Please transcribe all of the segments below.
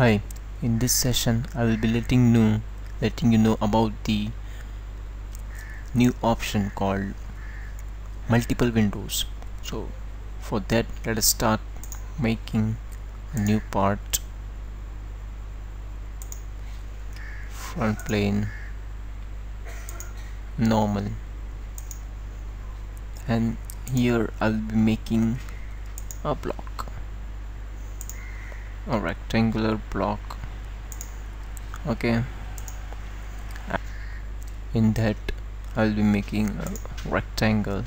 Hi, in this session I will be letting you know about the new option called multiple windows. So for that, let us start making a new part. Front plane, normal, and here I will be making a block, a rectangular block. Okay, in that I will be making a rectangle,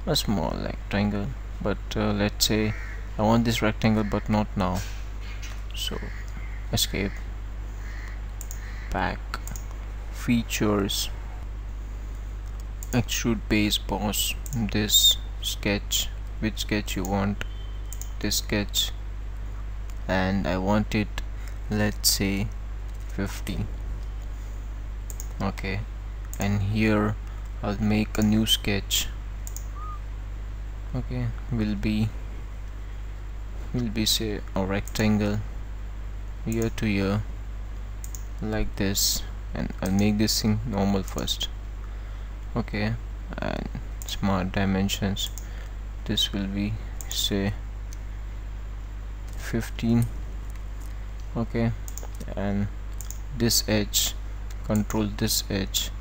a small rectangle, but let's say I want this rectangle but not now. So escape, back, features, extrude base boss, this sketch, which sketch you want, this sketch, and I want it, let's say 50. Okay, and here I'll make a new sketch. Okay, will be say a rectangle year to year like this, and I'll make this thing normal first. Okay, and smart dimensions, this will be say 15. Okay, and this edge, control this edge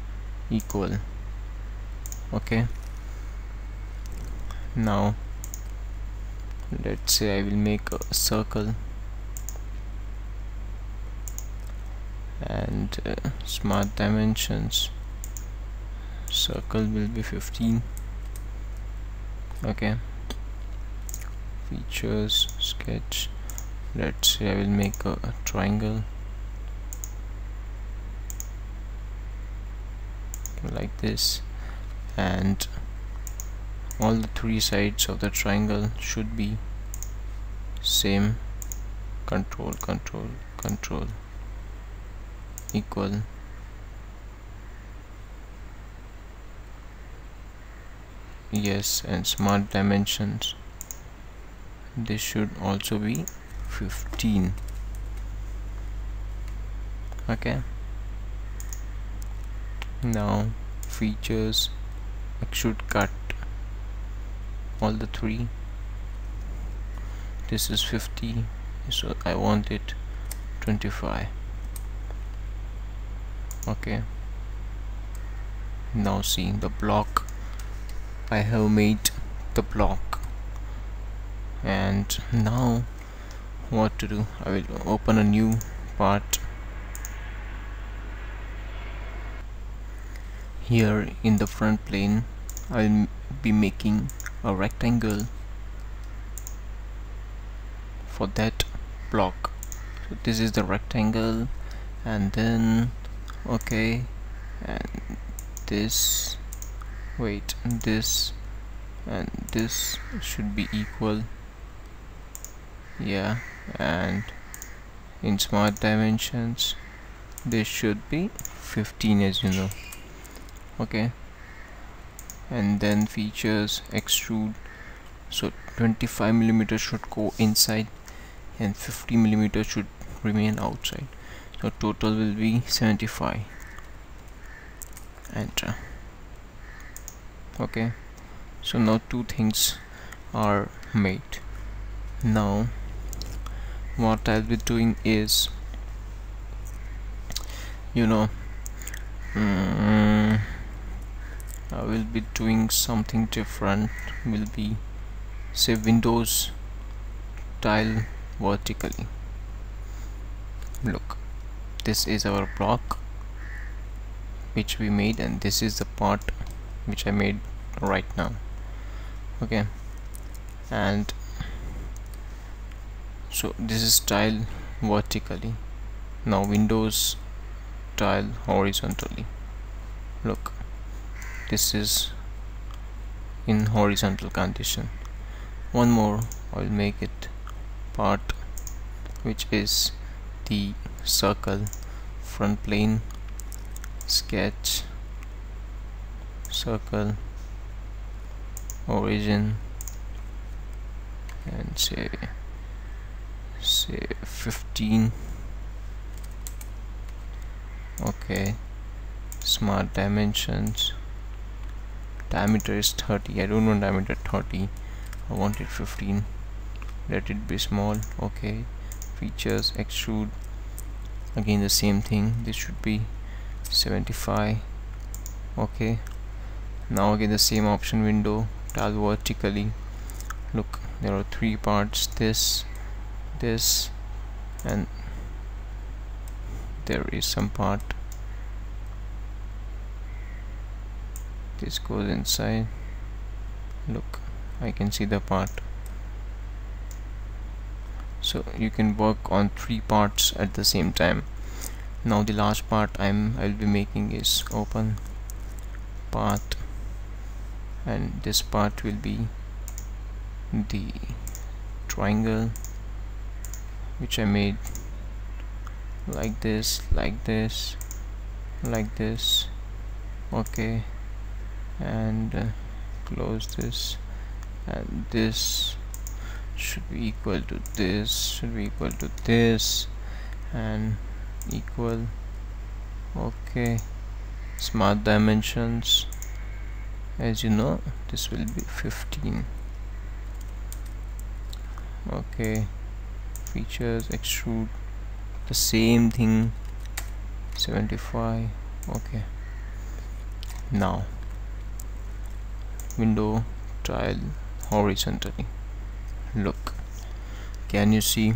equal. Okay, now let's say I will make a circle, and smart dimensions, circle will be 15. Okay, features, sketch, let's say I will make a triangle like this, and all the three sides of the triangle should be same. Control equal. Yes, and smart dimensions, this should also be 15. Okay, now features, extrude cut, all the three, this is 50, so I want it 25. Okay, now see the block, I have made the block, and now what to do, I will open a new part. Here in the front plane I'll be making a rectangle for that block. So this is the rectangle, and then okay, and this, wait, this and this should be equal. Yeah, and in smart dimensions this should be 15, as you know. Okay, and then features, extrude, so 25mm should go inside and 50mm should remain outside, so total will be 75. Enter. Okay, so now two things are made. Now what I'll be doing is, I will be doing something different. Will be say Windows tile vertically. Look, this is our block which we made, and this is the part which I made right now. Okay, and so this is tile vertically. Now Windows tile horizontally. Look, this is in horizontal condition. One more, I'll make it part which is the circle, front plane, sketch, circle, origin, and say say 15. Okay, smart dimensions, diameter is 30. I don't want diameter 30, I want it 15. Let it be small. Okay, features, extrude, again the same thing, this should be 75. Okay, now again the same option window, tile vertically. Look, there are 3 parts, this, and there is some part, this goes inside. Look, I can see the part. So you can work on 3 parts at the same time. Now the last part I'll be making is open part, and this part will be the triangle which I made like this, like this, like this. Okay, and close this, and this should be equal to this, should be equal to this, and equal. Okay, smart dimensions, as you know, this will be 15. Okay, features, extrude, the same thing, 75. Okay, now window, tile horizontally. Look, can you see,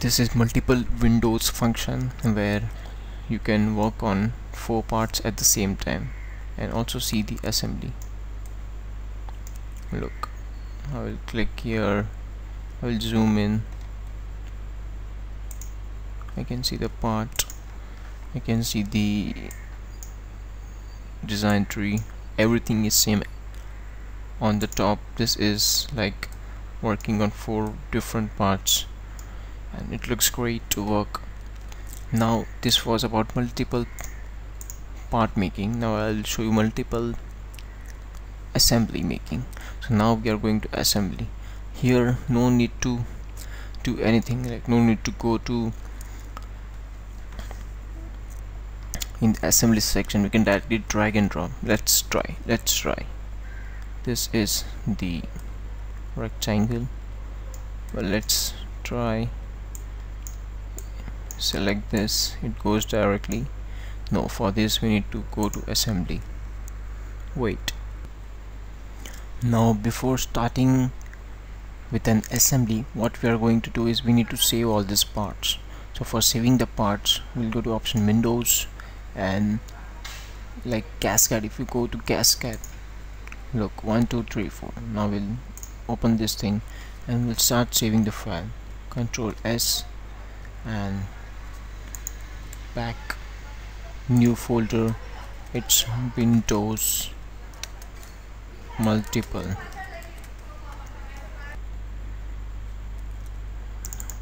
this is multiple windows function where you can work on 4 parts at the same time, and also see the assembly. Look, I will click here, I will zoom in, I can see the part, I can see the design tree, everything is same on the top. This is like working on 4 different parts, and it looks great to work. Now this was about multiple part making. Now I'll show you multiple assembly making. So now we are going to assembly. Here no need to do anything, like no need to go to in the assembly section, we can directly drag and drop. Let's try. This is the rectangle. Well, let's try. Select this, it goes directly. No, for this we need to go to assembly. Wait, now before starting with an assembly, what we are going to do is we need to save all these parts. So for saving the parts, we'll go to option windows, and like cascade, if you go to cascade, look, 1 2 3 4. Now we'll open this thing and we'll start saving the file. Control S and back, new folder, it's Windows multiple.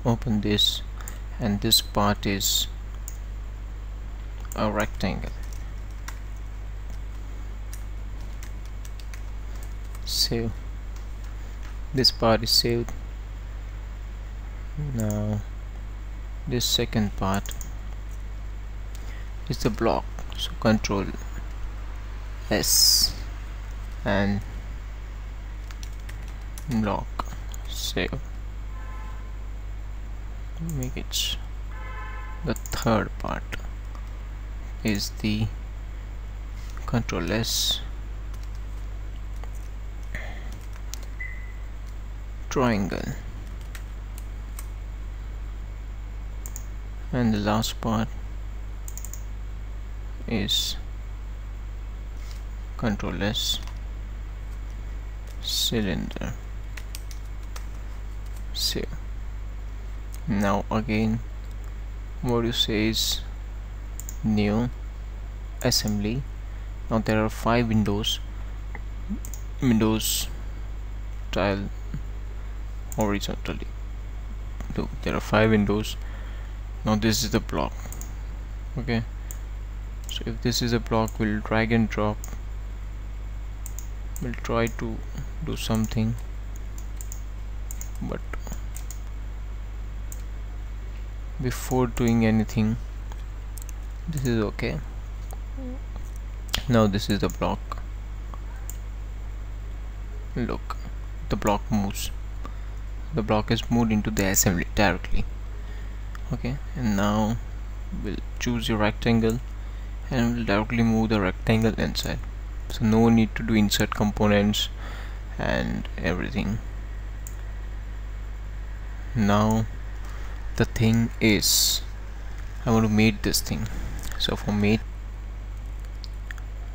Open this, and this part is a rectangle. Save. This part is saved. Now this second part is the block, so Control S and block, save. Make it the third part is the Control S, triangle, and the last part is Control S, cylinder, save. Now again what you say is new assembly. Now there are 5 windows, tile horizontally. Look, there are 5 windows. Now this is the block. Okay, so if this is a block, we'll drag and drop. We'll try to do something, but before doing anything. This is okay. Now this is the block. Look, the block moves. The block is moved into the assembly directly. Okay, and now we'll choose your rectangle and we'll directly move the rectangle inside. So no need to do insert components and everything. Now the thing is, I want to mate this thing. So for mate,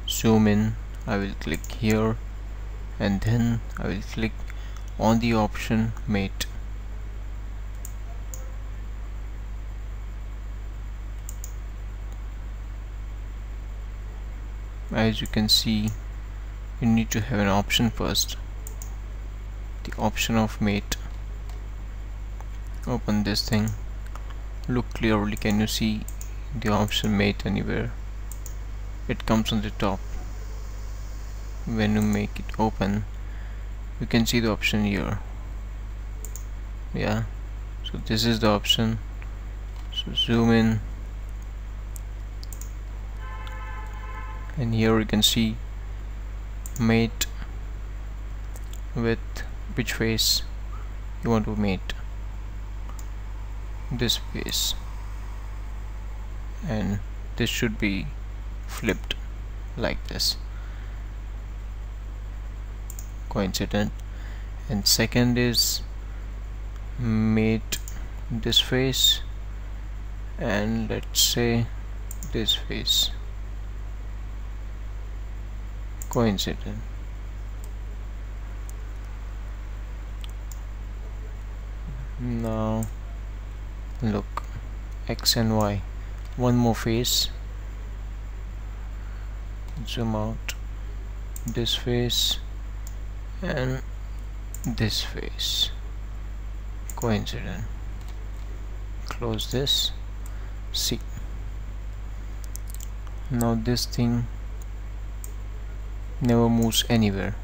zoom in, I will click here and then I will click on the option mate. As you can see, you need to have an option first, the option of mate. Open this thing, look clearly. Can you see the option mate anywhere? It comes on the top. When you make it open, you can see the option here. Yeah, so this is the option. So zoom in, and here you can see mate with which face you want to mate. This face, and this should be flipped like this. Coincident. And second is mate this face, and let's say this face. Coincident. Now look, X and Y, one more face. Zoom out, this face and this face. Coincident. Close this. See, now this thing never moves anywhere.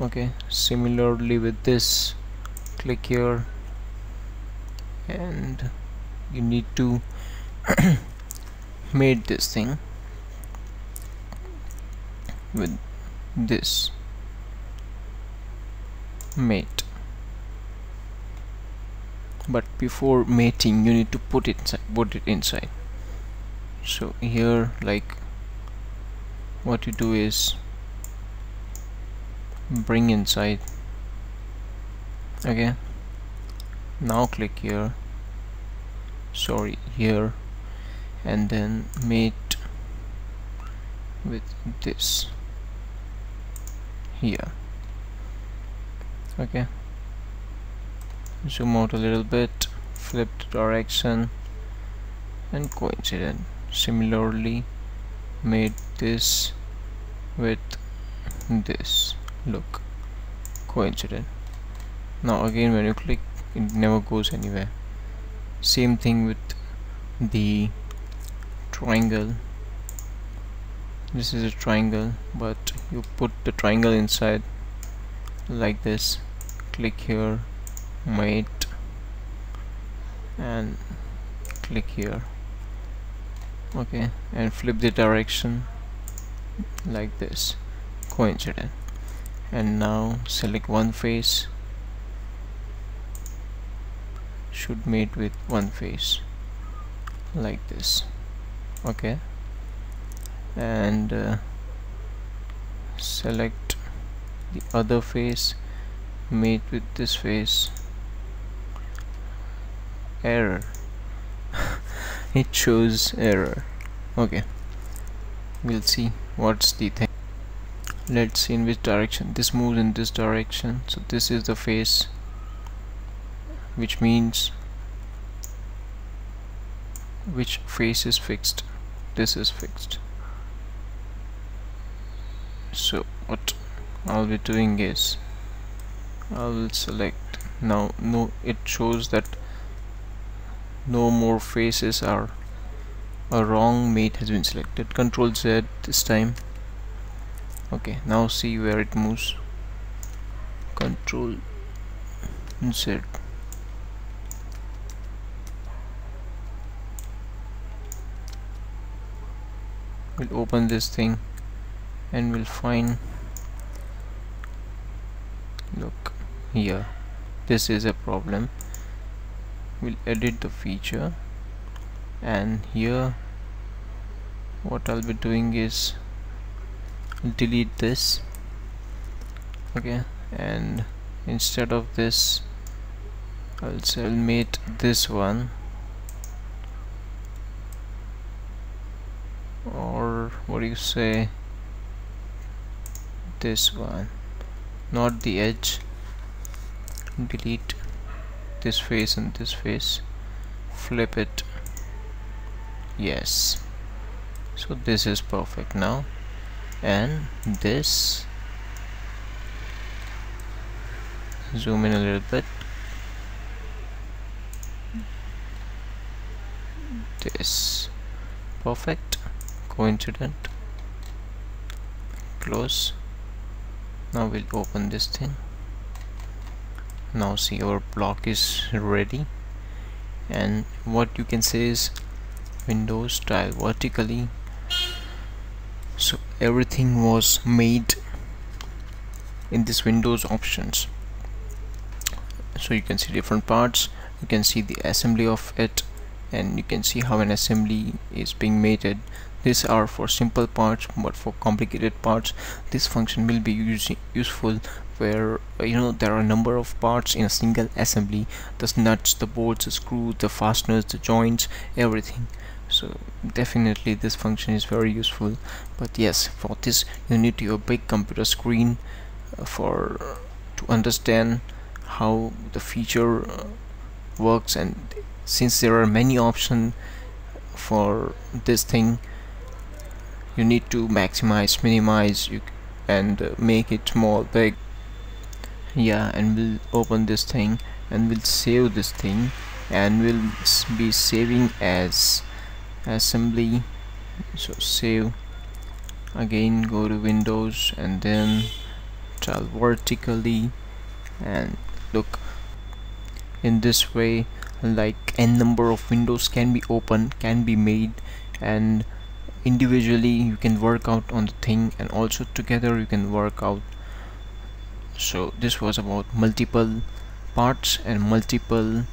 Okay, similarly with this, click here and you need to mate this thing with this mate. But before mating, you need to put it inside. So here, like, what you do is bring inside. Okay, now click here, sorry, here, and then mate with this here. Okay, zoom out a little bit, flip the direction, and coincident. Similarly, made this with this. Look, coincident. Now again, when you click, it never goes anywhere. Same thing with the triangle. This is a triangle, but you put the triangle inside like this. Click here, mate, and click here. Okay, and flip the direction like this. Coincident. And now select one face, should mate with one face like this. Okay, and select the other face, mate with this face. Error. It shows error. Okay, we'll see what's the thing. Let's see in which direction this moves. In this direction, so this is the face, which means which face is fixed. This is fixed. So what I'll be doing is I will select now. No, it shows that no more faces are, a wrong mate has been selected. Control Z this time. Okay, now see where it moves. Control Z. we'll open this thing and we'll find, look here, this is a problem. We'll edit the feature, and here what I'll be doing is delete this, okay, and instead of this I'll submit this one, or what do you say, this one, not the edge. Delete this face and this face, flip it, yes. So this is perfect now, and this, zoom in a little bit, this, perfect, coincident, close. Now we'll open this thing. Now see, our block is ready, and what you can say is Windows style vertically. So everything was made in this Windows options. So you can see different parts, you can see the assembly of it, and you can see how an assembly is being made. These are for simple parts, but for complicated parts this function will be useful, where there are a number of parts in a single assembly: the nuts, the bolts, the screws, the fasteners, the joints, everything. So definitely this function is very useful. But yes, for this you need your big computer screen to understand how the feature works, and since there are many options for this thing, you need to maximize, minimize, and make it small, big. Yeah, and we'll open this thing and we'll save this thing, and we'll be saving as assembly. So save, again go to Windows and then tile vertically, and look, in this way like n number of windows can be opened, can be made, and individually you can work out on the thing, and also together you can work out. So this was about multiple parts and multiple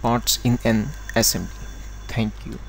parts in an assembly. Thank you.